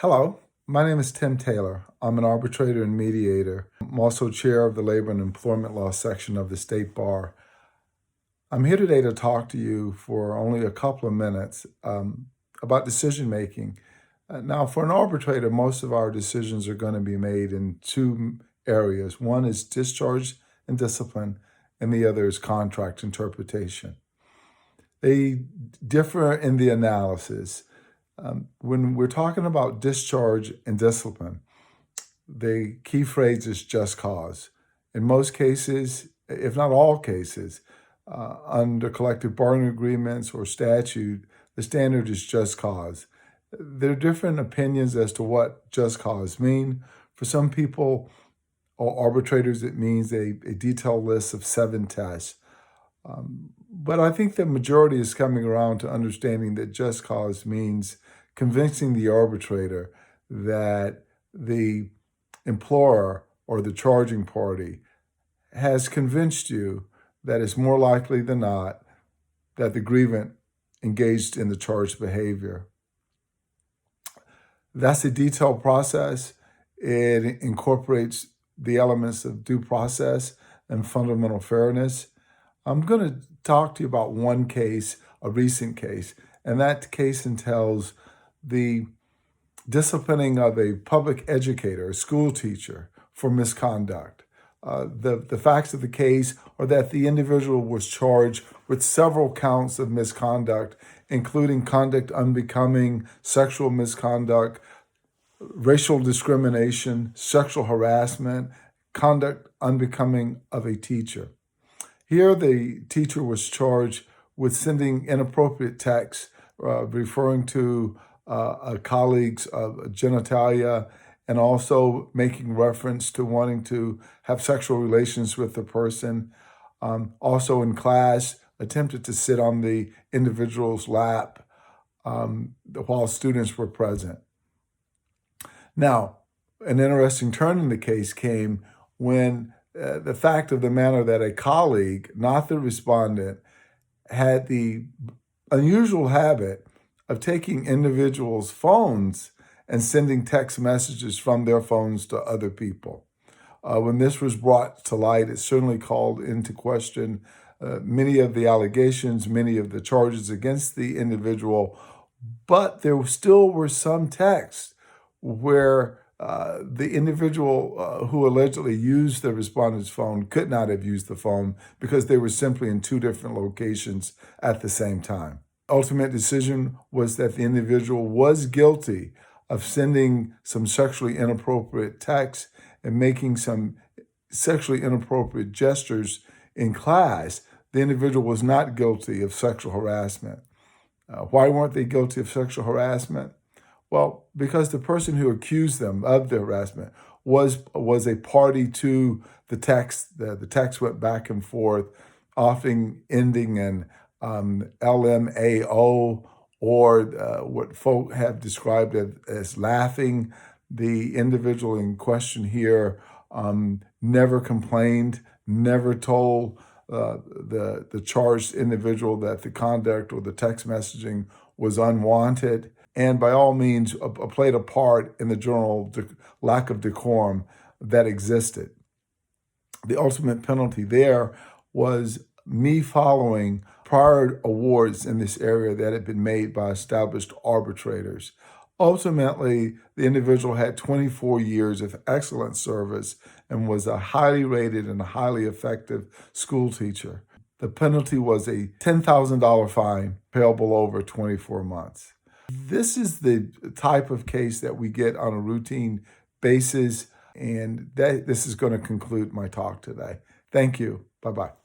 Hello, my name is Tim Taylor. I'm an arbitrator and mediator. I'm also chair of the Labor and Employment Law section of the State Bar. I'm here today to talk to you for only a couple of minutes about decision making. Now, for an arbitrator, most of our decisions are going to be made in two areas. One is discharge and discipline, and the other is contract interpretation. They differ in the analysis. When we're talking about discharge and discipline, the key phrase is just cause. In most cases, if not all cases, under collective bargaining agreements or statute, the standard is just cause. There are different opinions as to what just cause mean. For some people or arbitrators, it means a detailed list of 7 tests. But I think the majority is coming around to understanding that just cause means convincing the arbitrator that the employer or the charging party has convinced you that it's more likely than not that the grievant engaged in the charged behavior. That's a detailed process. It incorporates the elements of due process and fundamental fairness. I'm going to talk to you about one case, a recent case, and that case entails the disciplining of a public educator, a school teacher, for misconduct. The facts of the case are that the individual was charged with several counts of misconduct, including conduct unbecoming, sexual misconduct, racial discrimination, sexual harassment, conduct unbecoming of a teacher. Here, the teacher was charged with sending inappropriate texts referring to a colleague's genitalia, and also making reference to wanting to have sexual relations with the person. Also in class, attempted to sit on the individual's lap while students were present. Now, an interesting turn in the case came when the fact of the matter that a colleague, not the respondent, had the unusual habit of taking individuals' phones and sending text messages from their phones to other people. When this was brought to light, it certainly called into question many of the allegations, many of the charges against the individual, but there still were some texts where the individual who allegedly used the respondent's phone could not have used the phone because they were simply in 2 different locations at the same time. Ultimate decision was that the individual was guilty of sending some sexually inappropriate texts and making some sexually inappropriate gestures in class. The individual was not guilty of sexual harassment. Why weren't they guilty of sexual harassment? Well, because the person who accused them of the harassment was a party to the text. The text went back and forth, often ending in LMAO, or what folk have described as laughing. The individual in question here never complained, never told the charged individual that the conduct or the text messaging was unwanted, and by all means played a part in the general lack of decorum that existed. The ultimate penalty there was me following prior awards in this area that had been made by established arbitrators. Ultimately, the individual had 24 years of excellent service and was a highly rated and highly effective school teacher. The penalty was a $10,000 fine payable over 24 months. This is the type of case that we get on a routine basis, and this is going to conclude my talk today. Thank you. Bye-bye.